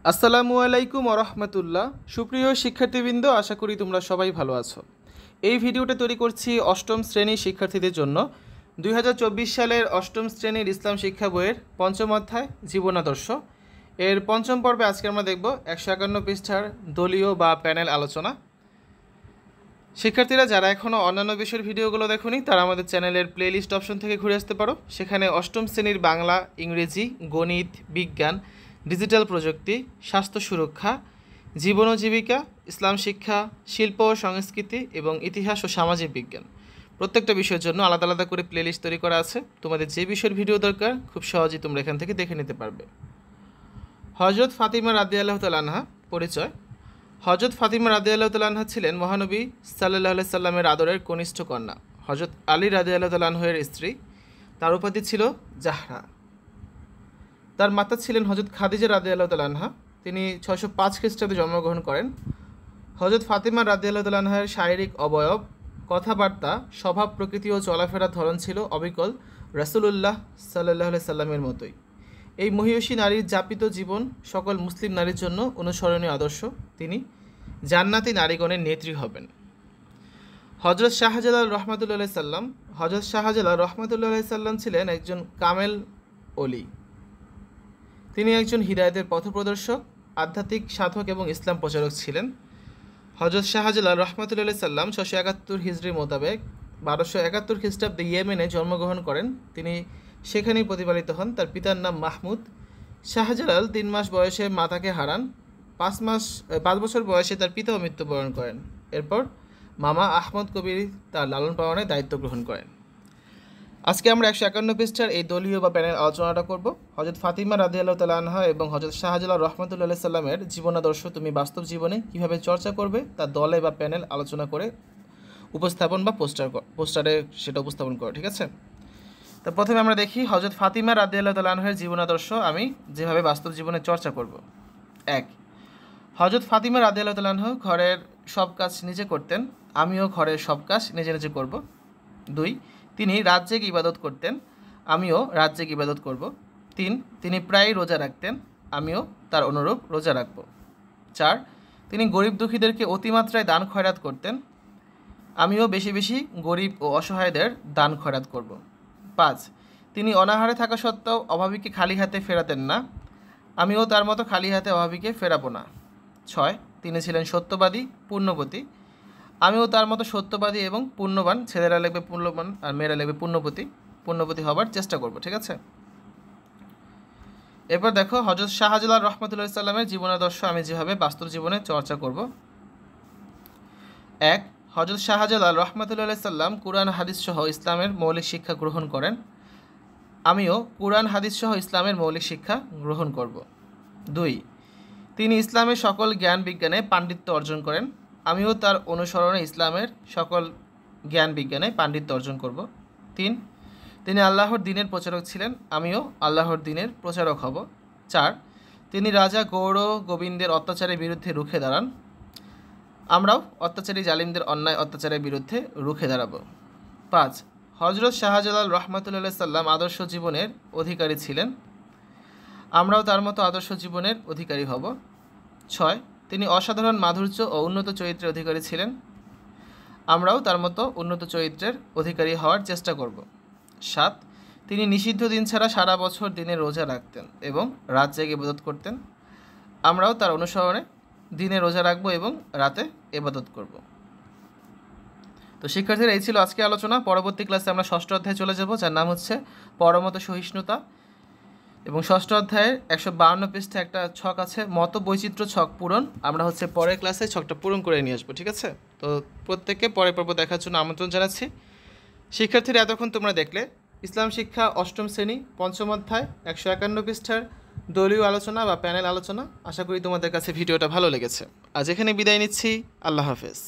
আসসালামু আলাইকুম ওরহমতুল্লাহ। সুপ্রিয় শিক্ষার্থীবৃন্দ, আশা করি তোমরা সবাই ভালো আছো। এই ভিডিওটা তৈরি করছি অষ্টম শ্রেণীর শিক্ষার্থীদের জন্য। 2024 সালের অষ্টম শ্রেণীর ইসলাম শিক্ষা বইয়ের পঞ্চম অধ্যায় জীবনাদর্শ এর পঞ্চম পর্বে আজকে আমরা দেখব 151 পৃষ্ঠার দলীয় বা প্যানেল আলোচনা। শিক্ষার্থীরা যারা এখনও অন্যান্য বিষয়ের ভিডিওগুলো দেখোনি তারা আমাদের চ্যানেলের প্লেলিস্ট অপশন থেকে ঘুরে আসতে পারো। সেখানে অষ্টম শ্রেণীর বাংলা, ইংরেজি, গণিত, বিজ্ঞান, ডিজিটাল প্রযুক্তি, স্বাস্থ্য সুরক্ষা, জীবন ও জীবিকা, ইসলাম শিক্ষা, শিল্প ও সংস্কৃতি এবং ইতিহাস ও সামাজিক বিজ্ঞান প্রত্যেকটা বিষয়ের জন্য আলাদা আলাদা করে প্লেলিস্ট তৈরি করা আছে। তোমাদের যে বিষয়ের ভিডিও দরকার খুব সহজেই তোমরা এখান থেকে দেখে নিতে পারবে। হজরত ফাতিমা রাদিয়াল্লাহু তাআলা আনহা পরিচয়। হজরত ফাতিমা রাদিয়াল্লাহু তাআলা আনহা ছিলেন মহানবী সাল্লাল্লাহু আলাইহি সাল্লামের আদরের কনিষ্ঠ কন্যা। হজরত আলী রাদিয়াল্লাহু তাআলা আনহুর স্ত্রী। তার উপাধি ছিল জাহরা। তার মাতা ছিলেন হজরত খাদিজা রাদিয়াল্লাহু তাআলা আনহা। তিনি 605 খ্রিস্টাব্দে জন্মগ্রহণ করেন। হজরত ফাতিমা রাদিয়াল্লাহু তাআলা আনহার শারীরিক অবয়ব, কথাবার্তা, স্বভাব প্রকৃতি ও চলাফেরার ধরন ছিল অবিকল রাসূলুল্লাহ সাল্লাল্লাহু আলাইহি সাল্লামের মতোই। এই মহিয়সী নারীর যাপিত জীবন সকল মুসলিম নারীর জন্য অনুসরণীয় আদর্শ। তিনি জান্নাতি নারীগণের নেত্রী হবেন। হজরত শাহজালাল রহমাতুল্লাহ সাল্লাম। হজরত শাহজালাল রহমাতুল্লাহ সাল্লাম ছিলেন একজন কামেল ওলি। তিনি একজন হিদায়াতের পথপ্রদর্শক, আধ্যাত্মিক সাধক এবং ইসলাম প্রচারক ছিলেন। হজরত শাহজালাল রহমাতুল্লাহ সাল্লাম 671 হিজরি মোতাবেক 1271 খ্রিস্টাব্দে ইয়েমেনে জন্মগ্রহণ করেন। তিনি সেখানেই প্রতিপালিত হন। তার পিতার নাম মাহমুদ। শাহজালাল 3 মাস বয়সে মাতাকে হারান। 5 বছর বয়সে তার পিতাও মৃত্যুবরণ করেন। এরপর মামা আহমদ কবির তার লালন পালনের দায়িত্ব গ্রহণ করেন। আজকে আমরা 151 পৃষ্ঠার এই দলীয় বা প্যানেল আলোচনাটা করব। হজরত ফাতিমা রাদিয়াল্লাহু তাআলা আনহা এবং হজরত শাহজালাল রহমাতুল্লাহ সাল্লামের জীবনাদর্শ তুমি বাস্তব জীবনে কীভাবে চর্চা করবে তা দলে বা প্যানেল আলোচনা করে উপস্থাপন বা পোস্টারে সেটা উপস্থাপন করো, ঠিক আছে? তো প্রথমে আমরা দেখি হজরত ফাতিমা রাদিয়াল্লাহু তাআলা আনহার জীবনাদর্শ আমি যেভাবে বাস্তব জীবনে চর্চা করব। 1. হজরত ফাতিমা রাদিয়াল্লাহু তাআলা আনহা ঘরের সব কাজ নিজে করতেন। আমিও ঘরের সব কাজ নিজে নিজে করব। 2. তিনি রাজ্যিক ইবাদত করতেন। আমিও রাজ্যিক ইবাদত করব। 3. তিনি প্রায়ই রোজা রাখতেন। আমিও তার অনুরূপ রোজা রাখব। 4. তিনি গরিব দুঃখীদেরকে অতিমাত্রায় দান খয়রাত করতেন। আমিও বেশি বেশি গরিব ও অসহায়দের দান খয়রাত করব। 5. তিনি অনাহারে থাকা সত্ত্বেও অভাবীকে খালি হাতে ফেরাতেন না। আমিও তার মতো খালি হাতে অভাবীকে ফেরাবো না। 6. তিনি ছিলেন সত্যবাদী, পুণ্যবতী। আমিও তার মতো সত্যবাদী এবং পুণ্যবান, ছেলেরা লিখবে পুণ্যবান আর মেয়েরা লিখবে পুণ্যবতী হবার চেষ্টা করব, ঠিক আছে? এরপর দেখো হজরত শাহজালাল রহমাতুল্লাহ সাল্লামের জীবনাদর্শ আমি যেভাবে বাস্তব জীবনে চর্চা করব। 1. হজরত শাহজালাল রহমাতুল্লাহ সাল্লাম কুরআন হাদিস সহ ইসলামের মৌলিক শিক্ষা গ্রহণ করেন। আমিও কুরআন হাদিস সহ ইসলামের মৌলিক শিক্ষা গ্রহণ করব। 2. তিনি ইসলামের সকল জ্ঞান বিজ্ঞানে পাণ্ডিত্য অর্জন করেন। আমিও তার অনুসরণে ইসলামের সকল জ্ঞান বিজ্ঞানে পাণ্ডিত্য অর্জন করব। 3. তিনি আল্লাহর দ্বীনের প্রচারক ছিলেন। আমিও আল্লাহর দ্বীনের প্রচারক হব। 4. তিনি রাজা গৌর গোবিন্দের অত্যাচারের বিরুদ্ধে রুখে দাঁড়ান। আমরাও অত্যাচারী জালিমদের অন্যায় অত্যাচারের বিরুদ্ধে রুখে দাঁড়াব। 5. হজরত শাহজালাল রহমাতুল্লাহ সাল্লাম আদর্শ জীবনের অধিকারী ছিলেন। আমরাও তার মতো আদর্শ জীবনের অধিকারী হব। 6. তিনি অসাধারণ মাধুর্য ও উন্নত চরিত্রের অধিকারী ছিলেন। আমরাও তার মতো উন্নত চরিত্রের অধিকারী হওয়ার চেষ্টা করব। 7. তিনি নিষিদ্ধ দিন ছাড়া সারা বছর দিনে রোজা রাখতেন এবং রাত জেগে ইবাদত করতেন। আমরাও তার অনুসরণে দিনে রোজা রাখবো এবং রাতে ইবাদত করব। তো শিক্ষার্থীরা, এই ছিল আজকে আলোচনা। পরবর্তী ক্লাসে আমরা 6ষ্ঠ অধ্যায়ে চলে যাব, যার নাম হচ্ছে পরমত সহিষ্ণুতা। এবং 6ষ্ঠ অধ্যায়ের 152 পৃষ্ঠাে একটা ছক আছে, মত বৈচিত্র্য ছক পূরণ। আমরা পরের ক্লাসে ছকটা পূরণ করে নিয়ে আসবো, ঠিক আছে? তো প্রত্যেককে পরের পর্ব দেখার জন্য আমন্ত্রণ জানাচ্ছি। শিক্ষার্থীরা, এতক্ষণ তোমরা দেখলে ইসলাম শিক্ষা অষ্টম শ্রেণী পঞ্চম অধ্যায় 151 পৃষ্ঠার দলীয় আলোচনা বা প্যানেল আলোচনা। আশা করি তোমাদের কাছে ভিডিওটা ভালো লেগেছে। আজ এখানে বিদায় নিচ্ছি। আল্লাহ হাফেজ।